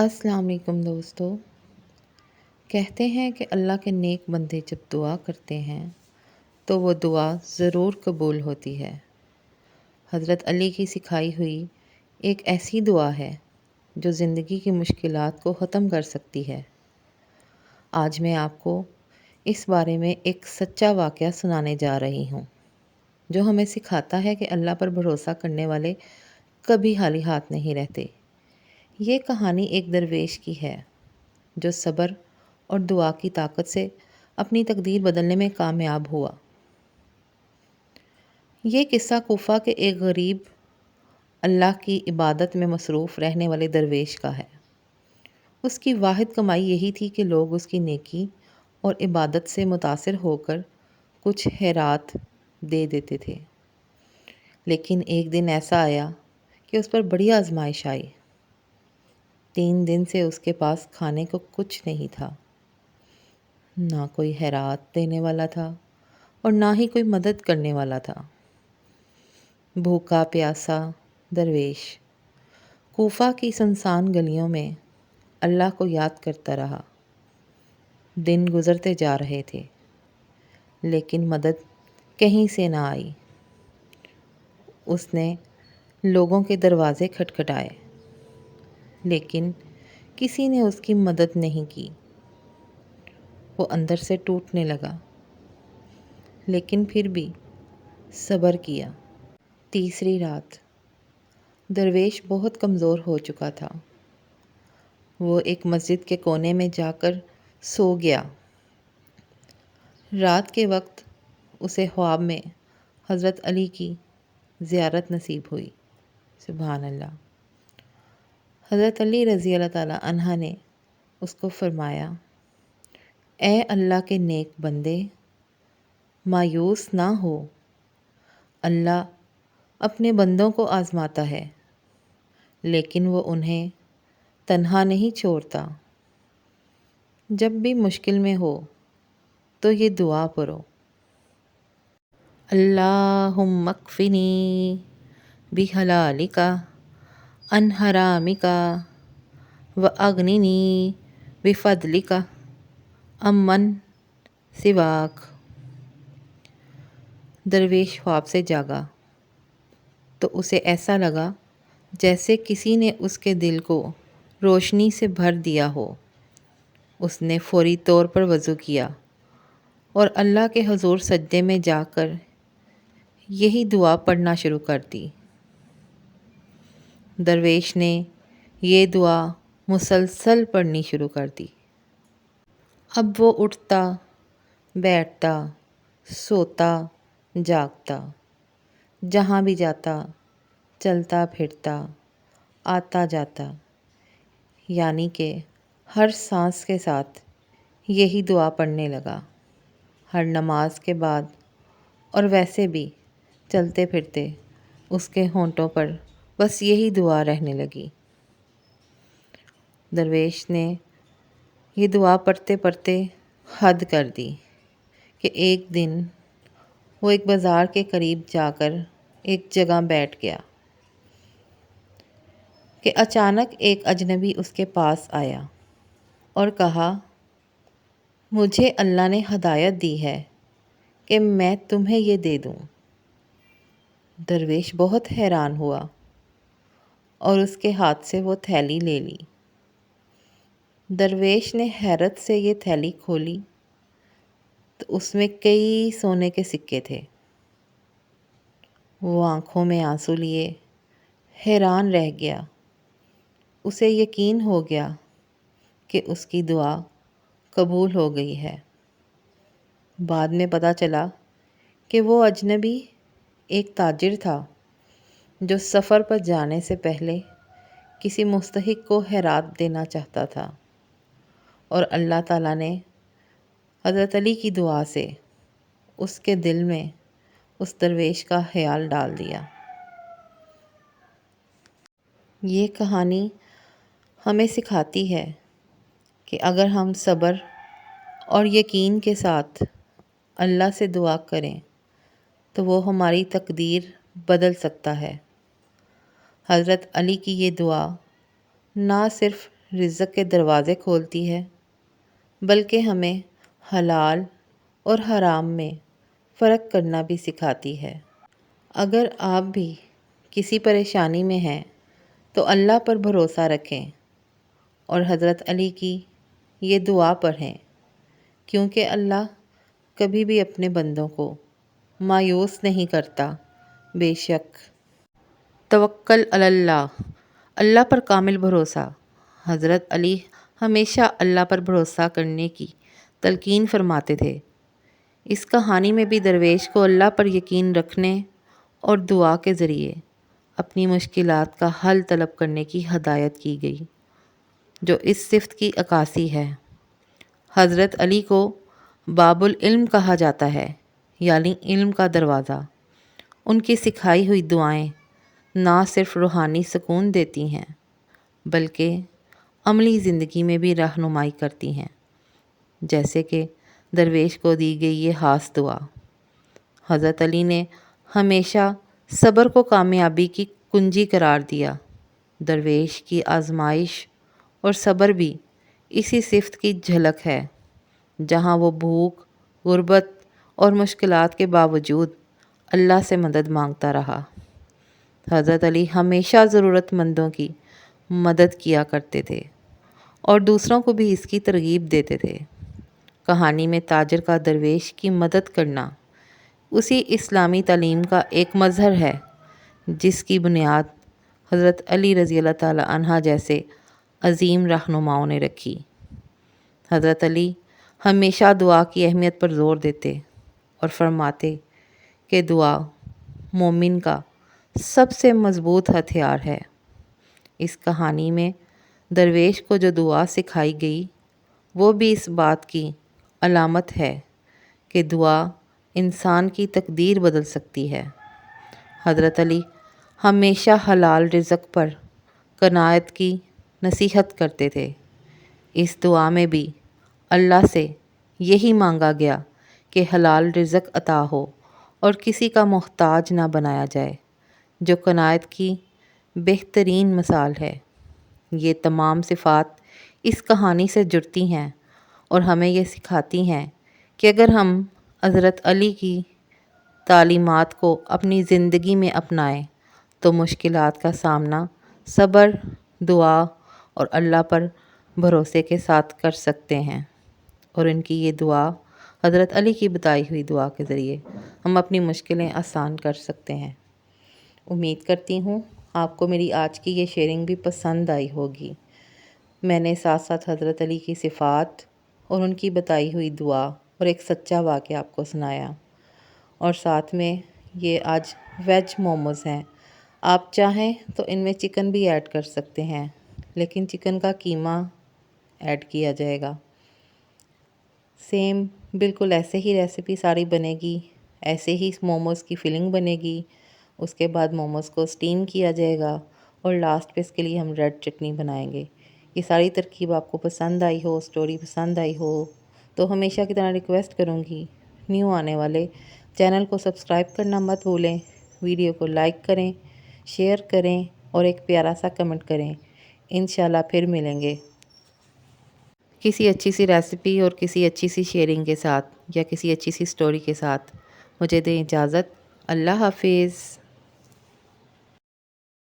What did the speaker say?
السلام علیکم دوستو۔ کہتے ہیں کہ اللہ کے نیک بندے جب دعا کرتے ہیں تو وہ دعا ضرور قبول ہوتی ہے۔ حضرت علی کی سکھائی ہوئی ایک ایسی دعا ہے جو زندگی کی مشکلات کو ختم کر سکتی ہے۔ آج میں آپ کو اس بارے میں ایک سچا واقعہ سنانے جا رہی ہوں جو ہمیں سکھاتا ہے کہ اللہ پر بھروسہ کرنے والے کبھی خالی ہاتھ نہیں رہتے۔ یہ کہانی ایک درویش کی ہے جو صبر اور دعا کی طاقت سے اپنی تقدیر بدلنے میں کامیاب ہوا۔ یہ قصہ کوفہ کے ایک غریب اللہ کی عبادت میں مصروف رہنے والے درویش کا ہے۔ اس کی واحد کمائی یہی تھی کہ لوگ اس کی نیکی اور عبادت سے متاثر ہو کر کچھ خیرات دے دیتے تھے۔ لیکن ایک دن ایسا آیا کہ اس پر بڑی آزمائش آئی۔ 3 دن سے اس کے پاس کھانے کو کچھ نہیں تھا، نہ کوئی خیرات دینے والا تھا اور نہ ہی کوئی مدد کرنے والا تھا۔ بھوکا پیاسا درویش کوفہ کی سنسان گلیوں میں اللہ کو یاد کرتا رہا۔ دن گزرتے جا رہے تھے لیکن مدد کہیں سے نہ آئی۔ اس نے لوگوں کے دروازے کھٹکھٹائے لیکن کسی نے اس کی مدد نہیں کی۔ وہ اندر سے ٹوٹنے لگا لیکن پھر بھی صبر کیا۔ تیسری رات درویش بہت کمزور ہو چکا تھا۔ وہ ایک مسجد کے کونے میں جا کر سو گیا۔ رات کے وقت اسے خواب میں حضرت علی کی زیارت نصیب ہوئی۔ سبحان اللہ۔ حضرت علی رضی اللہ تعالیٰ عنہ نے اس کو فرمایا، اے اللہ کے نیک بندے، مایوس نہ ہو۔ اللہ اپنے بندوں کو آزماتا ہے لیکن وہ انہیں تنہا نہیں چھوڑتا۔ جب بھی مشکل میں ہو تو یہ دعا پڑھو، اللہم اکفنی بحلالک عن حرامک واغننی بفضلک عمن سواک۔ درویش خواب سے جاگا تو اسے ایسا لگا جیسے کسی نے اس کے دل کو روشنی سے بھر دیا ہو۔ اس نے فوری طور پر وضو کیا اور اللہ کے حضور سجدے میں جا کر یہی دعا پڑھنا شروع کر دی۔ درویش نے یہ دعا مسلسل پڑھنی شروع کر دی۔ اب وہ اٹھتا بیٹھتا سوتا جاگتا، جہاں بھی جاتا چلتا پھرتا آتا جاتا، یعنی کہ ہر سانس کے ساتھ یہی دعا پڑھنے لگا۔ ہر نماز کے بعد اور ویسے بھی چلتے پھرتے اس کے ہونٹوں پر بس یہی دعا رہنے لگی۔ درویش نے یہ دعا پڑھتے پڑھتے حد کر دی کہ ایک دن وہ ایک بازار کے قریب جا کر ایک جگہ بیٹھ گیا کہ اچانک ایک اجنبی اس کے پاس آیا اور کہا، مجھے اللہ نے ہدایت دی ہے کہ میں تمہیں یہ دے دوں۔ درویش بہت حیران ہوا اور اس کے ہاتھ سے وہ تھیلی لے لی۔ درویش نے حیرت سے یہ تھیلی کھولی تو اس میں کئی سونے کے سکے تھے۔ وہ آنکھوں میں آنسو لیے حیران رہ گیا۔ اسے یقین ہو گیا کہ اس کی دعا قبول ہو گئی ہے۔ بعد میں پتہ چلا کہ وہ اجنبی ایک تاجر تھا جو سفر پر جانے سے پہلے کسی مستحق کو خیرات دینا چاہتا تھا، اور اللہ تعالیٰ نے حضرت علی کی دعا سے اس کے دل میں اس درویش کا خیال ڈال دیا۔ یہ کہانی ہمیں سکھاتی ہے کہ اگر ہم صبر اور یقین کے ساتھ اللہ سے دعا کریں تو وہ ہماری تقدیر بدل سکتا ہے۔ حضرت علی کی یہ دعا نہ صرف رزق کے دروازے کھولتی ہے بلکہ ہمیں حلال اور حرام میں فرق کرنا بھی سکھاتی ہے۔ اگر آپ بھی کسی پریشانی میں ہیں تو اللہ پر بھروسہ رکھیں اور حضرت علی کی یہ دعا پڑھیں، کیونکہ اللہ کبھی بھی اپنے بندوں کو مایوس نہیں کرتا۔ بے شک توکل علی اللہ، اللہ پر کامل بھروسہ۔ حضرت علی ہمیشہ اللہ پر بھروسہ کرنے کی تلقین فرماتے تھے۔ اس کہانی میں بھی درویش کو اللہ پر یقین رکھنے اور دعا کے ذریعے اپنی مشکلات کا حل طلب کرنے کی ہدایت کی گئی، جو اس صفت کی عکاسی ہے۔ حضرت علی کو باب العلم کہا جاتا ہے، یعنی علم کا دروازہ۔ ان کی سکھائی ہوئی دعائیں نہ صرف روحانی سکون دیتی ہیں بلکہ عملی زندگی میں بھی رہنمائی کرتی ہیں، جیسے کہ درویش کو دی گئی یہ خاص دعا۔ حضرت علی نے ہمیشہ صبر کو کامیابی کی کنجی قرار دیا۔ درویش کی آزمائش اور صبر بھی اسی صفت کی جھلک ہے، جہاں وہ بھوک، غربت اور مشکلات کے باوجود اللہ سے مدد مانگتا رہا۔ حضرت علی ہمیشہ ضرورت مندوں کی مدد کیا کرتے تھے اور دوسروں کو بھی اس کی ترغیب دیتے تھے۔ کہانی میں تاجر کا درویش کی مدد کرنا اسی اسلامی تعلیم کا ایک مظہر ہے جس کی بنیاد حضرت علی رضی اللہ تعالی عنہ جیسے عظیم رہنماؤں نے رکھی۔ حضرت علی ہمیشہ دعا کی اہمیت پر زور دیتے اور فرماتے کہ دعا مومن کا سب سے مضبوط ہتھیار ہے۔ اس کہانی میں درویش کو جو دعا سکھائی گئی وہ بھی اس بات کی علامت ہے کہ دعا انسان کی تقدیر بدل سکتی ہے۔ حضرت علی ہمیشہ حلال رزق پر قناعت کی نصیحت کرتے تھے۔ اس دعا میں بھی اللہ سے یہی مانگا گیا کہ حلال رزق عطا ہو اور کسی کا محتاج نہ بنایا جائے، جو قناعت کی بہترین مثال ہے۔ یہ تمام صفات اس کہانی سے جڑتی ہیں اور ہمیں یہ سکھاتی ہیں کہ اگر ہم حضرت علی کی تعلیمات کو اپنی زندگی میں اپنائیں تو مشکلات کا سامنا صبر، دعا اور اللہ پر بھروسے کے ساتھ کر سکتے ہیں۔ اور ان کی یہ دعا، حضرت علی کی بتائی ہوئی دعا کے ذریعے ہم اپنی مشکلیں آسان کر سکتے ہیں۔ امید کرتی ہوں آپ کو میری آج کی یہ شیئرنگ بھی پسند آئی ہوگی۔ میں نے ساتھ ساتھ حضرت علی کی صفات اور ان کی بتائی ہوئی دعا اور ایک سچا واقعہ آپ کو سنایا، اور ساتھ میں یہ آج ویج موموز ہیں۔ آپ چاہیں تو ان میں چکن بھی ایڈ کر سکتے ہیں، لیکن چکن کا قیمہ ایڈ کیا جائے گا۔ سیم بالکل ایسے ہی ریسیپی ساری بنے گی، ایسے ہی موموز کی فلنگ بنے گی۔ اس کے بعد موموز کو اسٹیم کیا جائے گا اور لاسٹ پہ اس کے لیے ہم ریڈ چٹنی بنائیں گے۔ یہ ساری ترکیب آپ کو پسند آئی ہو، سٹوری پسند آئی ہو تو ہمیشہ کی طرح ریکویسٹ کروں گی، نیو آنے والے چینل کو سبسکرائب کرنا مت بھولیں، ویڈیو کو لائک کریں، شیئر کریں اور ایک پیارا سا کمنٹ کریں۔ انشاءاللہ پھر ملیں گے کسی اچھی سی ریسیپی اور کسی اچھی سی شیئرنگ کے ساتھ یا کسی اچھی سی سٹوری کے ساتھ۔ مجھے دیں اجازت۔ اللہ حافظ۔